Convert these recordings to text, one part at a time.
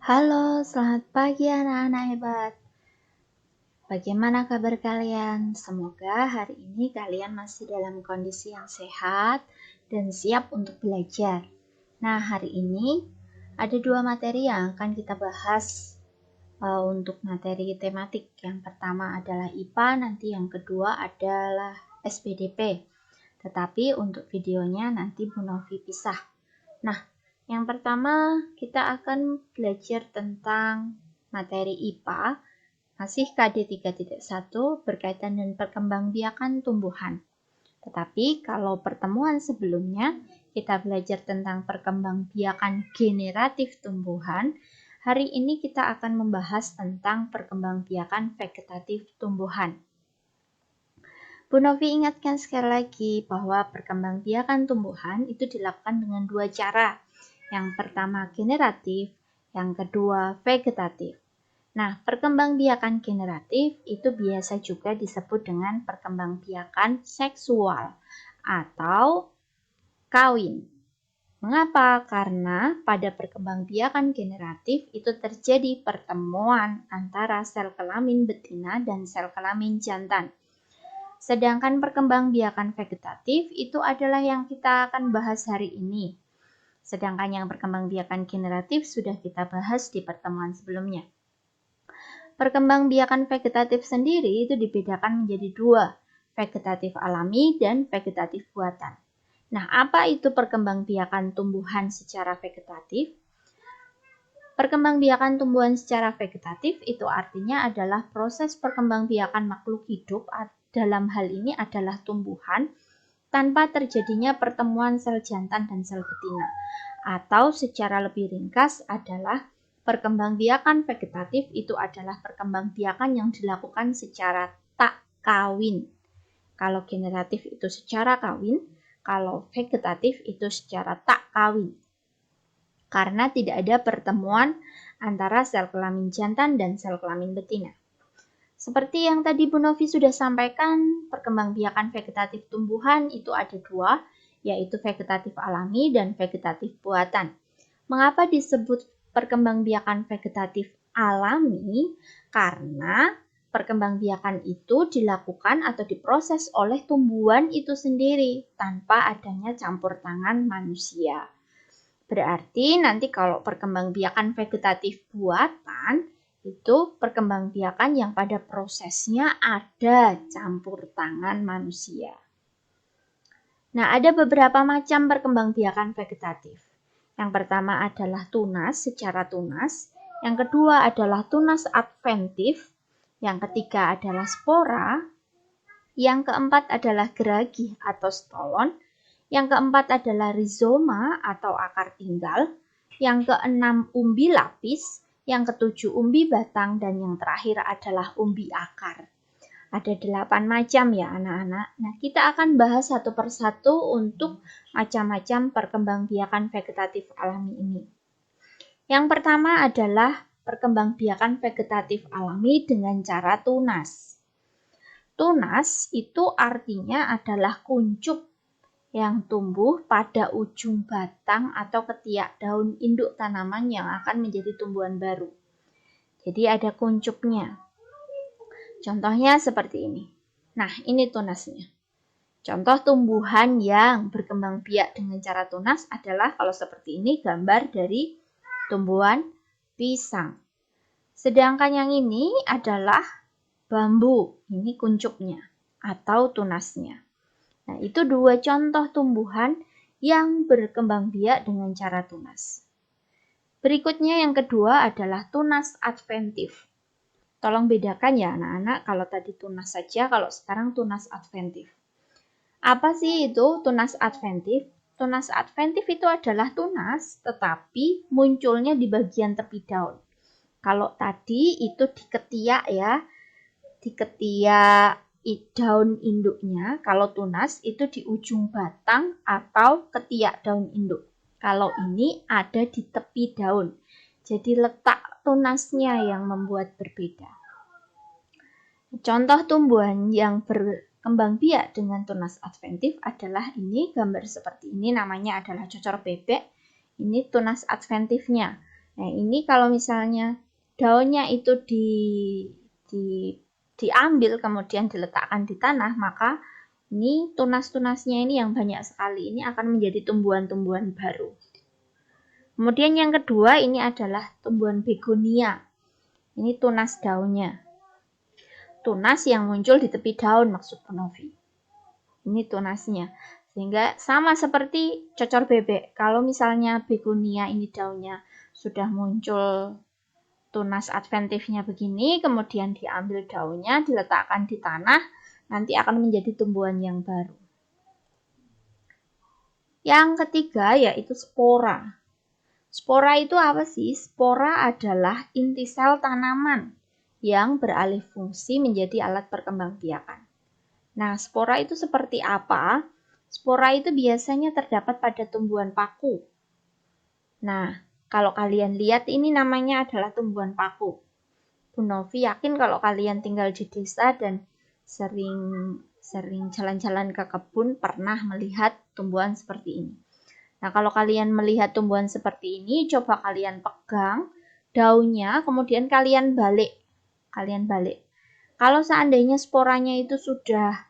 Halo, selamat pagi anak-anak hebat. Bagaimana kabar kalian? Semoga hari ini kalian masih dalam kondisi yang sehat dan siap untuk belajar. Nah, hari ini ada dua materi yang akan kita bahas untuk materi tematik. Yang pertama adalah IPA, nanti yang kedua adalah SPDP. Tetapi untuk videonya nanti Bu Novi pisah. Nah, yang pertama kita akan belajar tentang materi IPA, masih KD 3.1 berkaitan dengan perkembangbiakan tumbuhan. Tetapi kalau pertemuan sebelumnya kita belajar tentang perkembangbiakan generatif tumbuhan, hari ini kita akan membahas tentang perkembangbiakan vegetatif tumbuhan. Bu Novi ingatkan sekali lagi bahwa perkembangbiakan tumbuhan itu dilakukan dengan dua cara. Yang pertama generatif, yang kedua vegetatif. Nah, perkembangbiakan generatif itu biasa juga disebut dengan perkembangbiakan seksual atau kawin. Mengapa? Karena pada perkembangbiakan generatif itu terjadi pertemuan antara sel kelamin betina dan sel kelamin jantan. Sedangkan perkembangbiakan vegetatif itu adalah yang kita akan bahas hari ini. Sedangkan yang perkembangbiakan generatif sudah kita bahas di pertemuan sebelumnya. Perkembangbiakan vegetatif sendiri itu dibedakan menjadi dua, vegetatif alami dan vegetatif buatan. Nah, apa itu perkembangbiakan tumbuhan secara vegetatif? Perkembangbiakan tumbuhan secara vegetatif itu artinya adalah proses perkembangbiakan makhluk hidup, dalam hal ini adalah tumbuhan, tanpa terjadinya pertemuan sel jantan dan sel betina. Atau secara lebih ringkas adalah perkembangbiakan vegetatif itu adalah perkembangbiakan yang dilakukan secara tak kawin. Kalau generatif itu secara kawin, kalau vegetatif itu secara tak kawin. Karena tidak ada pertemuan antara sel kelamin jantan dan sel kelamin betina. Seperti yang tadi Bu Novi sudah sampaikan, perkembangbiakan vegetatif tumbuhan itu ada dua, yaitu vegetatif alami dan vegetatif buatan. Mengapa disebut perkembangbiakan vegetatif alami? Karena perkembangbiakan itu dilakukan atau diproses oleh tumbuhan itu sendiri tanpa adanya campur tangan manusia. Berarti nanti kalau perkembangbiakan vegetatif buatan itu perkembangbiakan yang pada prosesnya ada campur tangan manusia. Nah, ada beberapa macam perkembangbiakan vegetatif. Yang pertama adalah tunas secara tunas, yang kedua adalah tunas adventif, yang ketiga adalah spora, yang keempat adalah geragi atau stolon, yang keempat adalah rizoma atau akar tinggal, yang keenam umbi lapis, yang ketujuh umbi batang, dan yang terakhir adalah umbi akar. Ada 8 macam ya anak-anak. Nah, kita akan bahas satu persatu untuk macam-macam perkembangbiakan vegetatif alami ini. Yang pertama adalah perkembangbiakan vegetatif alami dengan cara tunas. Tunas itu artinya adalah kuncup yang tumbuh pada ujung batang atau ketiak daun induk tanaman yang akan menjadi tumbuhan baru. Jadi ada kuncupnya. Contohnya seperti ini. Nah, ini tunasnya. Contoh tumbuhan yang berkembang biak dengan cara tunas adalah kalau seperti ini gambar dari tumbuhan pisang. Sedangkan yang ini adalah bambu. Ini kuncupnya atau tunasnya. Nah, itu dua contoh tumbuhan yang berkembang biak dengan cara tunas. Berikutnya yang kedua adalah tunas adventif. Tolong bedakan ya anak-anak, kalau tadi tunas saja, kalau sekarang tunas adventif. Apa sih itu tunas adventif? Tunas adventif itu adalah tunas, tetapi munculnya di bagian tepi daun. Kalau tadi itu di ketiak ya, di ketiak daun induknya, kalau tunas itu di ujung batang atau ketiak daun induk. Kalau ini ada di tepi daun. Jadi letak tunasnya yang membuat berbeda. Contoh tumbuhan yang berkembang biak dengan tunas adventif adalah ini, gambar seperti ini namanya adalah cocor bebek. Ini tunas adventifnya. Nah, ini kalau misalnya daunnya itu diambil kemudian diletakkan di tanah, maka ini tunas-tunasnya ini yang banyak sekali ini akan menjadi tumbuhan-tumbuhan baru. Kemudian yang kedua ini adalah tumbuhan begonia. Ini tunas daunnya. Tunas yang muncul di tepi daun maksud Bu Novi. Ini tunasnya. Sehingga sama seperti cocor bebek. Kalau misalnya begonia ini daunnya sudah muncul tunas adventifnya begini, kemudian diambil daunnya, diletakkan di tanah, nanti akan menjadi tumbuhan yang baru. Yang ketiga yaitu spora. Spora itu apa sih? Spora adalah inti sel tanaman yang beralih fungsi menjadi alat perkembangbiakan. Nah, spora itu seperti apa? Spora itu biasanya terdapat pada tumbuhan paku. Nah, kalau kalian lihat ini namanya adalah tumbuhan paku. Bu Novi yakin kalau kalian tinggal di desa dan sering jalan-jalan ke kebun pernah melihat tumbuhan seperti ini. Nah, kalau kalian melihat tumbuhan seperti ini, coba kalian pegang daunnya, kemudian kalian balik. Kalau seandainya sporanya itu sudah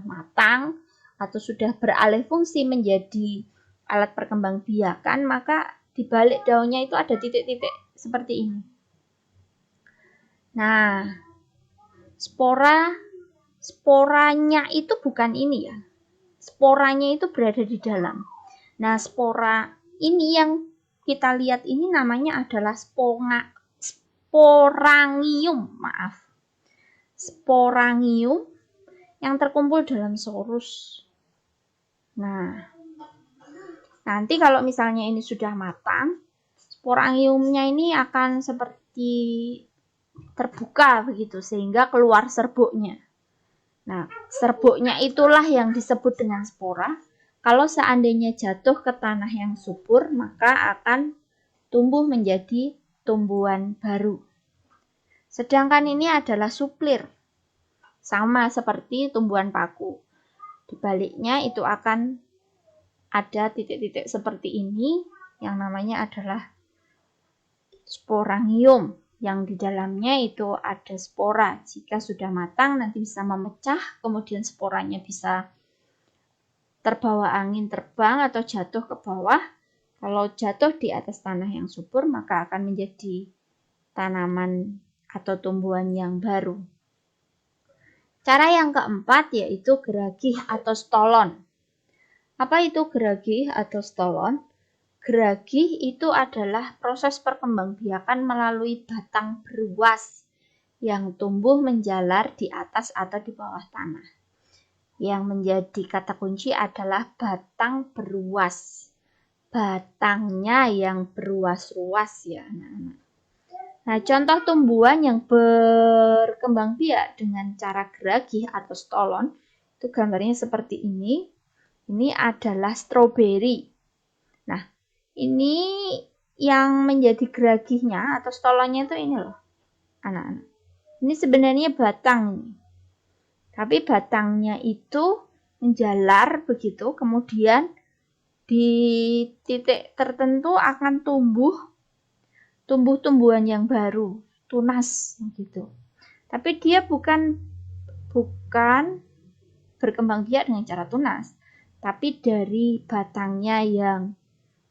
matang atau sudah beralih fungsi menjadi alat perkembangbiakan, maka di balik daunnya itu ada titik-titik seperti ini. Nah, sporanya itu bukan ini ya. Sporanya itu berada di dalam. Nah, spora ini yang kita lihat ini namanya adalah sporangium, Sporangium yang terkumpul dalam sorus. Nah, nanti kalau misalnya ini sudah matang, sporangiumnya ini akan seperti terbuka begitu sehingga keluar serbuknya. Nah, serbuknya itulah yang disebut dengan spora. Kalau seandainya jatuh ke tanah yang subur, maka akan tumbuh menjadi tumbuhan baru. Sedangkan ini adalah suplir. Sama seperti tumbuhan paku. Di baliknya itu akan ada titik-titik seperti ini yang namanya adalah sporangium. Yang di dalamnya itu ada spora. Jika sudah matang nanti bisa memecah, kemudian sporanya bisa terbawa angin terbang atau jatuh ke bawah. Kalau jatuh di atas tanah yang subur, maka akan menjadi tanaman atau tumbuhan yang baru. Cara yang keempat yaitu geragih atau stolon. Apa itu geragih atau stolon? Geragih itu adalah proses perkembangbiakan melalui batang beruas yang tumbuh menjalar di atas atau di bawah tanah. Yang menjadi kata kunci adalah batang beruas. Batangnya yang beruas-ruas ya anak-anak. Nah, contoh tumbuhan yang berkembang biak dengan cara geragih atau stolon, itu gambarnya seperti ini. Ini adalah stroberi. Nah, ini yang menjadi geragihnya atau stolonnya itu ini loh, anak-anak. Ini sebenarnya batang. Tapi batangnya itu menjalar begitu, kemudian di titik tertentu akan tumbuh-tumbuhan yang baru, tunas gitu. Tapi dia bukan berkembang biak dengan cara tunas, tapi dari batangnya yang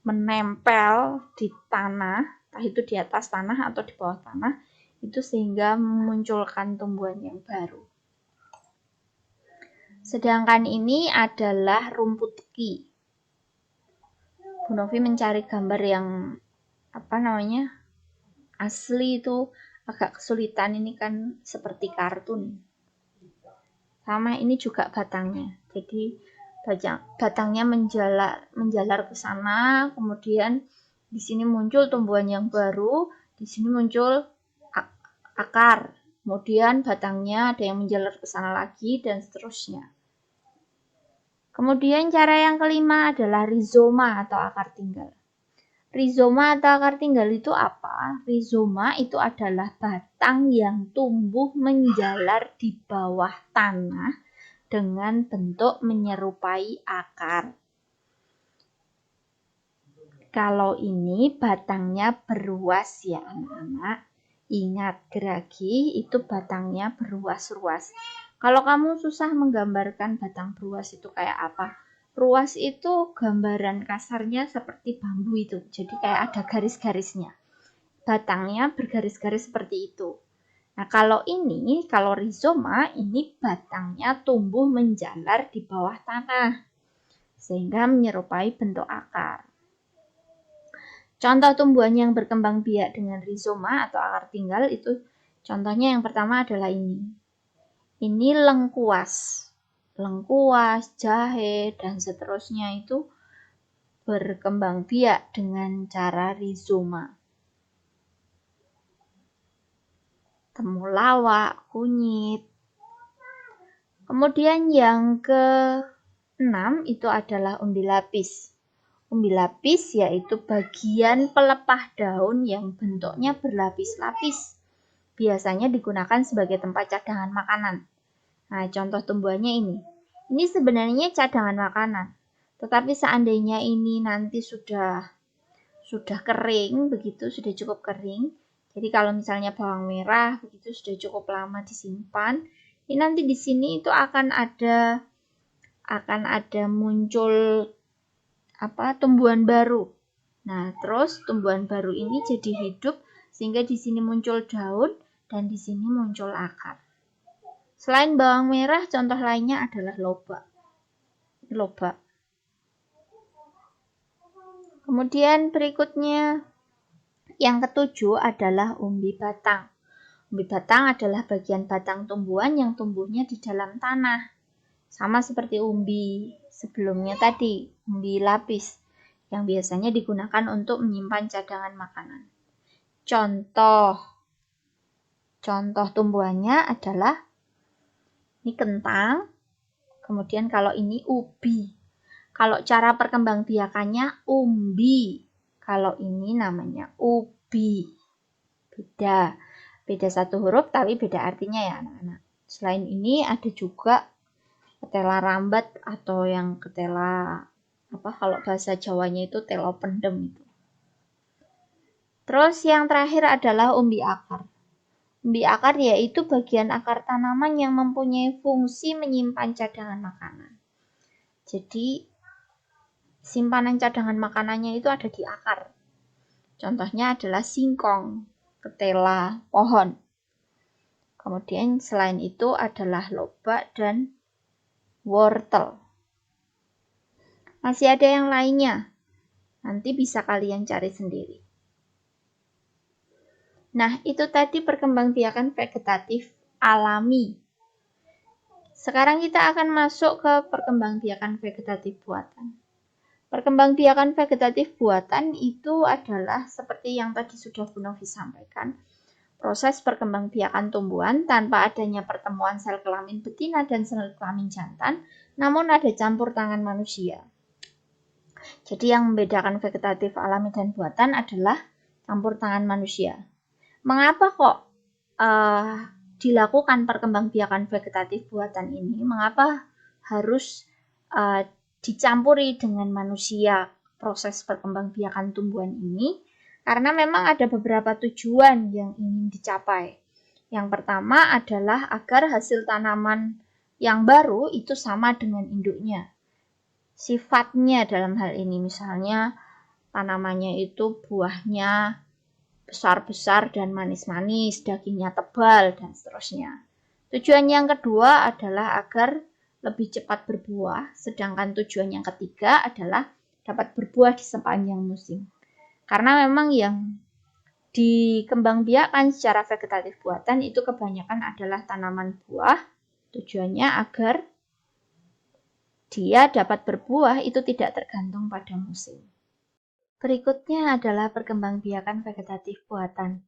menempel di tanah, entah itu di atas tanah atau di bawah tanah, itu sehingga memunculkan tumbuhan yang baru. Sedangkan ini adalah rumput teki. Bu Novi mencari gambar yang asli itu agak kesulitan, ini kan seperti kartun. Sama ini juga batangnya. Jadi batangnya menjalar ke sana, kemudian di sini muncul tumbuhan yang baru, di sini muncul akar, kemudian batangnya ada yang menjalar ke sana lagi dan seterusnya. Kemudian cara yang kelima adalah rizoma atau akar tinggal. Rizoma atau akar tinggal itu apa? Rizoma itu adalah batang yang tumbuh menjalar di bawah tanah dengan bentuk menyerupai akar. Kalau ini batangnya beruas ya anak-anak. Ingat, geragi itu batangnya beruas-ruas. Kalau kamu susah menggambarkan batang beruas itu kayak apa? Ruas itu gambaran kasarnya seperti bambu itu. Jadi kayak ada garis-garisnya. Batangnya bergaris-garis seperti itu. Nah, kalau rizoma, ini batangnya tumbuh menjalar di bawah tanah. Sehingga menyerupai bentuk akar. Contoh tumbuhan yang berkembang biak dengan rizoma atau akar tinggal itu contohnya yang pertama adalah ini. Ini lengkuas. Lengkuas, jahe, dan seterusnya itu berkembang biak dengan cara rizoma. Temulawak, kunyit. Kemudian yang ke-6 itu adalah umbi lapis. Umbi lapis yaitu bagian pelepah daun yang bentuknya berlapis-lapis. Biasanya digunakan sebagai tempat cadangan makanan. Nah, contoh tumbuhannya ini. Ini sebenarnya cadangan makanan. Tetapi seandainya ini nanti sudah kering, begitu sudah cukup kering. Jadi kalau misalnya bawang merah begitu sudah cukup lama disimpan, ini nanti di sini itu akan ada muncul tumbuhan baru. Nah, terus tumbuhan baru ini jadi hidup sehingga di sini muncul daun dan di sini muncul akar. Selain bawang merah, contoh lainnya adalah lobak. Kemudian berikutnya yang ke-7 adalah umbi batang. Umbi batang adalah bagian batang tumbuhan yang tumbuhnya di dalam tanah. Sama seperti umbi sebelumnya tadi, umbi lapis, yang biasanya digunakan untuk menyimpan cadangan makanan. Contoh tumbuhannya adalah ini kentang, kemudian kalau ini ubi. Kalau cara perkembangbiakannya umbi, kalau ini namanya ubi. Beda satu huruf tapi beda artinya ya anak-anak. Selain ini ada juga ketela rambat atau yang ketela kalau bahasa Jawanya itu telo pendem itu. Terus yang terakhir adalah umbi akar. Umbi akar yaitu bagian akar tanaman yang mempunyai fungsi menyimpan cadangan makanan. Jadi simpanan cadangan makanannya itu ada di akar. Contohnya adalah singkong, ketela, pohon. Kemudian selain itu adalah lobak dan wortel. Masih ada yang lainnya. Nanti bisa kalian cari sendiri. Nah, itu tadi perkembangbiakan vegetatif alami. Sekarang kita akan masuk ke perkembangbiakan vegetatif buatan. Perkembangbiakan vegetatif buatan itu adalah seperti yang tadi sudah Bu Novi sampaikan. Proses perkembangbiakan tumbuhan tanpa adanya pertemuan sel kelamin betina dan sel kelamin jantan, namun ada campur tangan manusia. Jadi yang membedakan vegetatif alami dan buatan adalah campur tangan manusia. Mengapa kok dilakukan perkembangbiakan vegetatif buatan ini? Mengapa harus dicampuri dengan manusia proses perkembangbiakan tumbuhan ini? Karena memang ada beberapa tujuan yang ingin dicapai. Yang pertama adalah agar hasil tanaman yang baru itu sama dengan induknya. Sifatnya dalam hal ini misalnya tanamannya itu buahnya besar-besar dan manis-manis, dagingnya tebal, dan seterusnya. Tujuan yang kedua adalah agar lebih cepat berbuah, sedangkan tujuan yang ketiga adalah dapat berbuah di sepanjang musim. Karena memang yang dikembangbiakan secara vegetatif buatan itu kebanyakan adalah tanaman buah, tujuannya agar dia dapat berbuah itu tidak tergantung pada musim. Berikutnya adalah perkembangbiakan vegetatif buatan.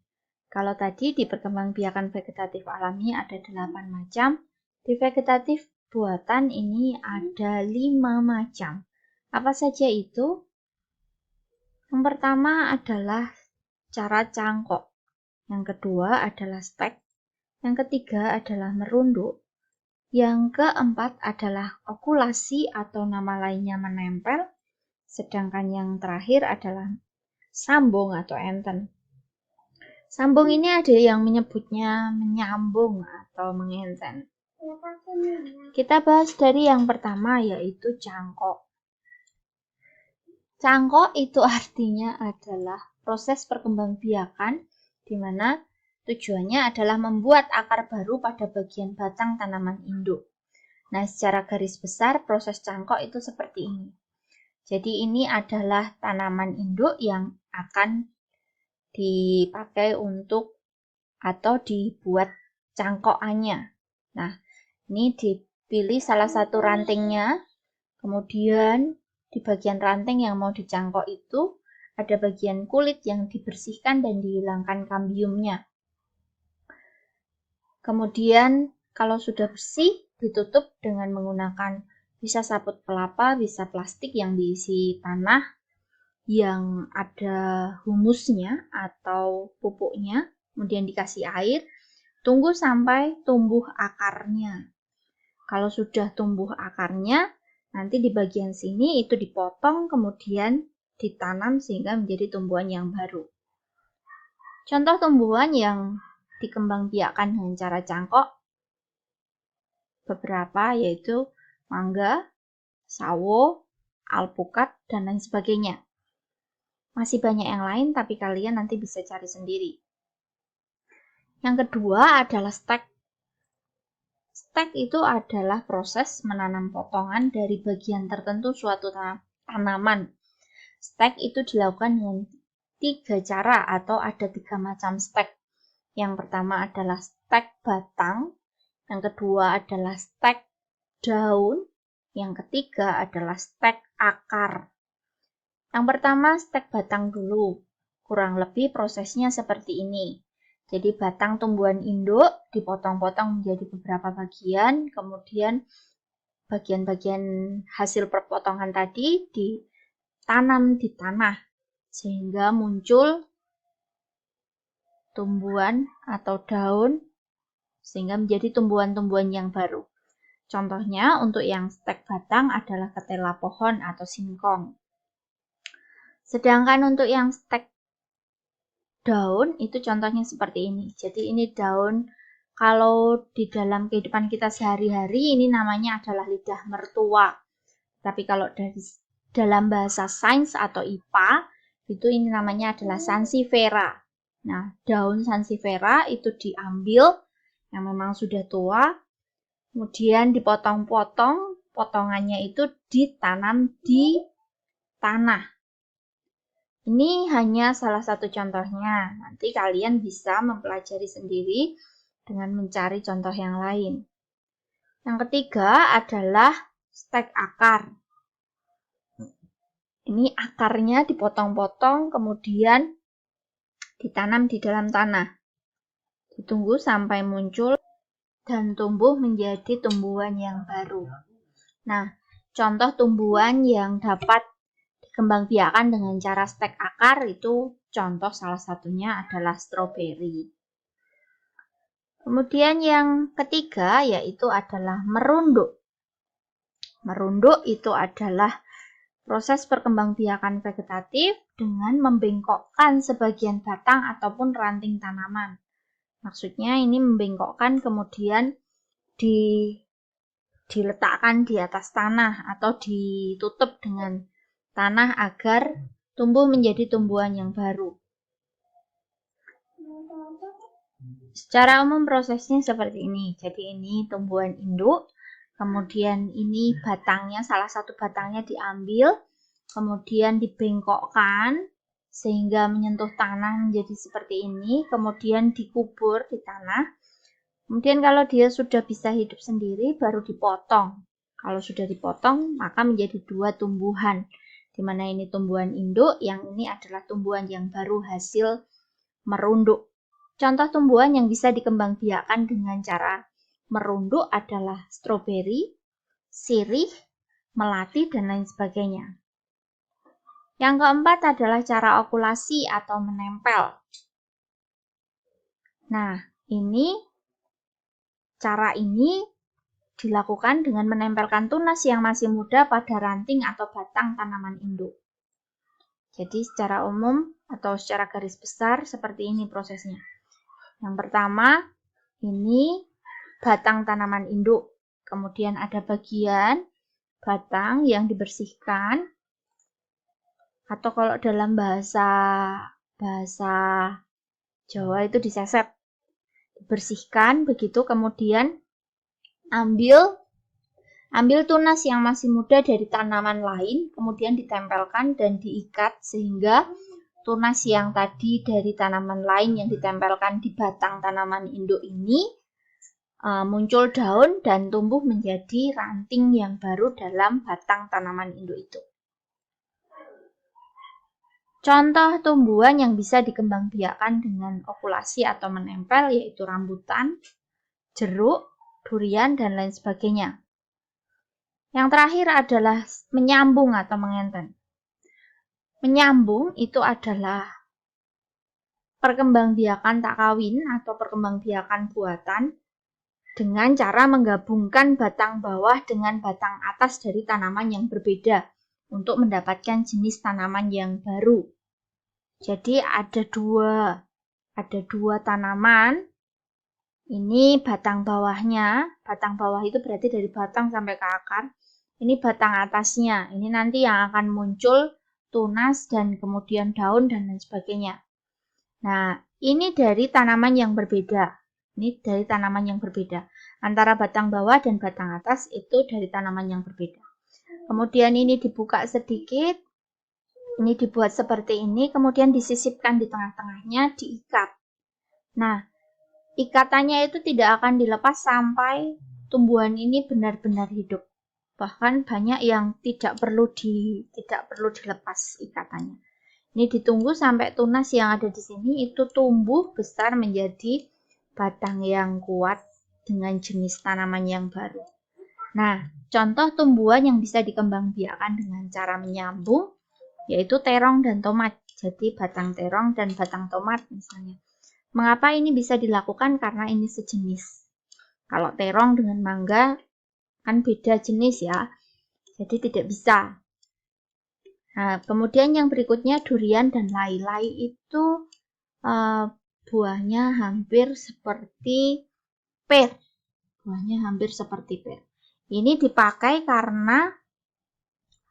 Kalau tadi di perkembangbiakan vegetatif alami ada 8 macam, di vegetatif buatan ini ada 5 macam. Apa saja itu? Yang pertama adalah cara cangkok. Yang kedua adalah stek. Yang ketiga adalah merunduk. Yang keempat adalah okulasi atau nama lainnya menempel. Sedangkan yang terakhir adalah sambung atau enten. Sambung ini ada yang menyebutnya menyambung atau mengenten. Kita bahas dari yang pertama, yaitu cangkok. Cangkok itu artinya adalah proses perkembangbiakan di mana tujuannya adalah membuat akar baru pada bagian batang tanaman induk. Nah, secara garis besar proses cangkok itu seperti ini. Jadi ini adalah tanaman induk yang akan dipakai untuk atau dibuat cangkokannya. Nah, ini dipilih salah satu rantingnya, kemudian di bagian ranting yang mau dicangkok itu ada bagian kulit yang dibersihkan dan dihilangkan kambiumnya. Kemudian kalau sudah bersih, ditutup dengan menggunakan bisa sabut kelapa, bisa plastik yang diisi tanah yang ada humusnya atau pupuknya, kemudian dikasih air, tunggu sampai tumbuh akarnya. Kalau sudah tumbuh akarnya, nanti di bagian sini itu dipotong, kemudian ditanam sehingga menjadi tumbuhan yang baru. Contoh tumbuhan yang dikembangbiakkan dengan cara cangkok beberapa yaitu mangga, sawo, alpukat, dan lain sebagainya. Masih banyak yang lain tapi kalian nanti bisa cari sendiri. Yang kedua adalah stek. Stek itu adalah proses menanam potongan dari bagian tertentu suatu tanaman. Stek itu dilakukan dengan 3 cara atau ada 3 macam stek. Yang pertama adalah stek batang, yang kedua adalah stek daun, yang ketiga adalah stek akar. Yang pertama stek batang dulu. Kurang lebih prosesnya seperti ini. Jadi batang tumbuhan induk dipotong-potong menjadi beberapa bagian, kemudian bagian-bagian hasil perpotongan tadi ditanam di tanah sehingga muncul tumbuhan atau daun sehingga menjadi tumbuhan-tumbuhan yang baru. Contohnya untuk yang stek batang adalah ketela pohon atau singkong. Sedangkan untuk yang stek daun itu contohnya seperti ini. Jadi ini daun, kalau di dalam kehidupan kita sehari-hari ini namanya adalah lidah mertua. Tapi kalau dari dalam bahasa sains atau IPA itu ini namanya adalah sansevieria. Nah, daun sansevieria itu diambil yang memang sudah tua, kemudian dipotong-potong, potongannya itu ditanam di tanah. Ini hanya salah satu contohnya. Nanti kalian bisa mempelajari sendiri dengan mencari contoh yang lain. Yang ketiga adalah stek akar. Ini akarnya dipotong-potong, kemudian ditanam di dalam tanah. Ditunggu sampai muncul dan tumbuh menjadi tumbuhan yang baru. Nah, contoh tumbuhan yang dapat dikembangbiakan dengan cara stek akar itu contoh salah satunya adalah stroberi. Kemudian yang ketiga yaitu adalah merunduk. Merunduk itu adalah proses perkembangbiakan vegetatif dengan membengkokkan sebagian batang ataupun ranting tanaman. Maksudnya ini membengkokkan kemudian diletakkan di atas tanah atau ditutup dengan tanah agar tumbuh menjadi tumbuhan yang baru. Secara umum prosesnya seperti ini. Jadi ini tumbuhan induk. Kemudian ini batangnya, salah satu batangnya diambil, kemudian dibengkokkan sehingga menyentuh tanah menjadi seperti ini, kemudian dikubur di tanah. Kemudian kalau dia sudah bisa hidup sendiri, baru dipotong. Kalau sudah dipotong, maka menjadi 2 tumbuhan, di mana ini tumbuhan induk, yang ini adalah tumbuhan yang baru hasil merunduk. Contoh tumbuhan yang bisa dikembangbiakan dengan cara merunduk adalah stroberi, sirih, melati, dan lain sebagainya. Yang keempat adalah cara okulasi atau menempel. Nah, cara ini dilakukan dengan menempelkan tunas yang masih muda pada ranting atau batang tanaman induk. Jadi secara umum atau secara garis besar seperti ini prosesnya. Yang pertama, ini batang tanaman induk. Kemudian ada bagian batang yang dibersihkan, atau kalau dalam bahasa Jawa itu diseset. Dibersihkan begitu, kemudian ambil tunas yang masih muda dari tanaman lain, kemudian ditempelkan dan diikat sehingga tunas yang tadi dari tanaman lain yang ditempelkan di batang tanaman induk ini muncul daun dan tumbuh menjadi ranting yang baru dalam batang tanaman induk itu. Contoh tumbuhan yang bisa dikembangbiakkan dengan okulasi atau menempel yaitu rambutan, jeruk, durian, dan lain sebagainya. Yang terakhir adalah menyambung atau mengenten. Menyambung itu adalah perkembangbiakan tak kawin atau perkembangbiakan buatan dengan cara menggabungkan batang bawah dengan batang atas dari tanaman yang berbeda untuk mendapatkan jenis tanaman yang baru. Jadi ada dua tanaman. Ini batang bawahnya. Batang bawah itu berarti dari batang sampai ke akar. Ini batang atasnya. Ini nanti yang akan muncul tunas dan kemudian daun dan lain sebagainya. Nah, ini dari tanaman yang berbeda. Ini dari tanaman yang berbeda. Antara batang bawah dan batang atas itu dari tanaman yang berbeda. Kemudian ini dibuka sedikit. Ini dibuat seperti ini. Kemudian disisipkan di tengah-tengahnya, diikat. Nah, ikatannya itu tidak akan dilepas sampai tumbuhan ini benar-benar hidup. Bahkan banyak yang tidak perlu dilepas ikatannya. Ini ditunggu sampai tunas yang ada di sini itu tumbuh besar menjadi batang yang kuat dengan jenis tanaman yang baru. Nah, contoh tumbuhan yang bisa dikembangbiakkan dengan cara menyambung yaitu terong dan tomat. Jadi batang terong dan batang tomat misalnya. Mengapa ini bisa dilakukan? Karena ini sejenis. Kalau terong dengan mangga kan beda jenis ya. Jadi tidak bisa. Nah, kemudian yang berikutnya durian dan lai. Lai itu buahnya hampir seperti per. Buahnya hampir seperti per. Ini dipakai karena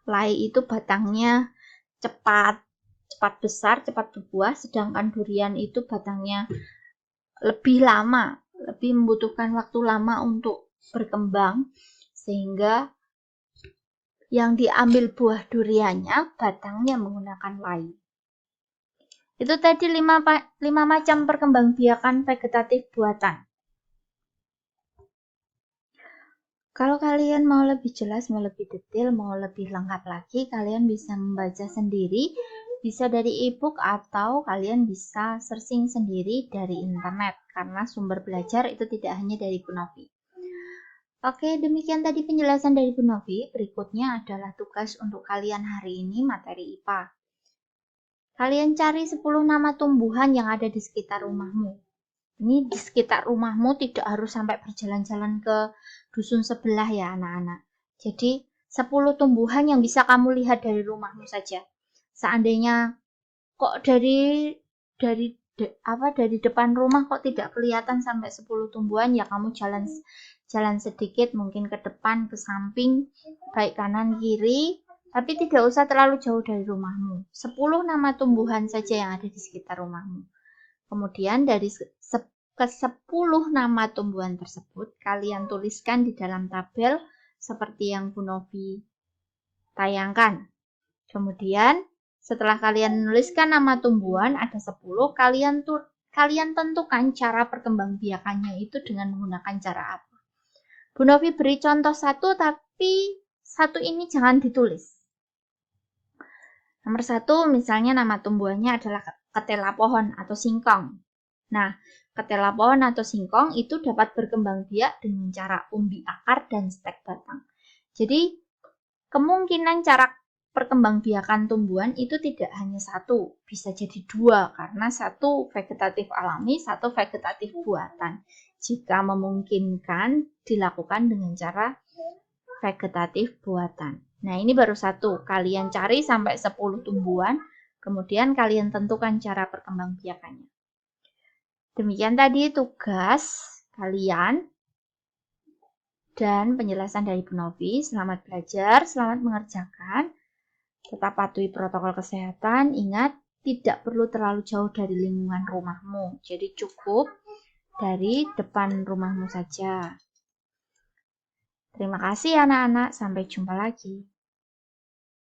lai itu batangnya cepat besar, cepat berbuah, sedangkan durian itu batangnya lebih membutuhkan waktu lama untuk berkembang, sehingga yang diambil buah duriannya batangnya menggunakan lai. Itu tadi 5 macam perkembangbiakan vegetatif buatan. Kalau kalian mau lebih jelas, mau lebih detail, mau lebih lengkap lagi, kalian bisa membaca sendiri, bisa dari e-book atau kalian bisa searching sendiri dari internet, karena sumber belajar itu tidak hanya dari Bu Novi. Oke, demikian tadi penjelasan dari Bu Novi. Berikutnya adalah tugas untuk kalian hari ini, materi IPA. Kalian cari 10 nama tumbuhan yang ada di sekitar rumahmu. Ini di sekitar rumahmu, tidak harus sampai berjalan-jalan ke dusun sebelah ya anak-anak. Jadi 10 tumbuhan yang bisa kamu lihat dari rumahmu saja. Seandainya kok dari depan rumah kok tidak kelihatan sampai 10 tumbuhan, ya kamu jalan sedikit, mungkin ke depan, ke samping, baik kanan kiri, tapi tidak usah terlalu jauh dari rumahmu. 10 nama tumbuhan saja yang ada di sekitar rumahmu. Kemudian dari ke 10 nama tumbuhan tersebut, kalian tuliskan di dalam tabel seperti yang Bu Novi tayangkan. Kemudian setelah kalian menuliskan nama tumbuhan, ada 10, kalian tentukan cara perkembangbiakannya itu dengan menggunakan cara apa. Bu Novi beri contoh satu, tapi satu ini jangan ditulis. Nomor 1, misalnya nama tumbuhannya adalah ketela pohon atau singkong. Nah, ketela pohon atau singkong itu dapat berkembang biak dengan cara umbi akar dan stek batang. Jadi, kemungkinan cara perkembangbiakan tumbuhan itu tidak hanya satu, bisa jadi 2, karena satu vegetatif alami, satu vegetatif buatan. Jika memungkinkan dilakukan dengan cara vegetatif buatan. Nah, ini baru 1. Kalian cari sampai 10 tumbuhan, Kemudian kalian tentukan cara perkembangbiakannya. Demikian tadi tugas kalian dan penjelasan dari Bu Novi. Selamat belajar, selamat mengerjakan. Tetap patuhi protokol kesehatan. Ingat, tidak perlu terlalu jauh dari lingkungan rumahmu. Jadi cukup dari depan rumahmu saja. Terima kasih anak-anak, sampai jumpa lagi.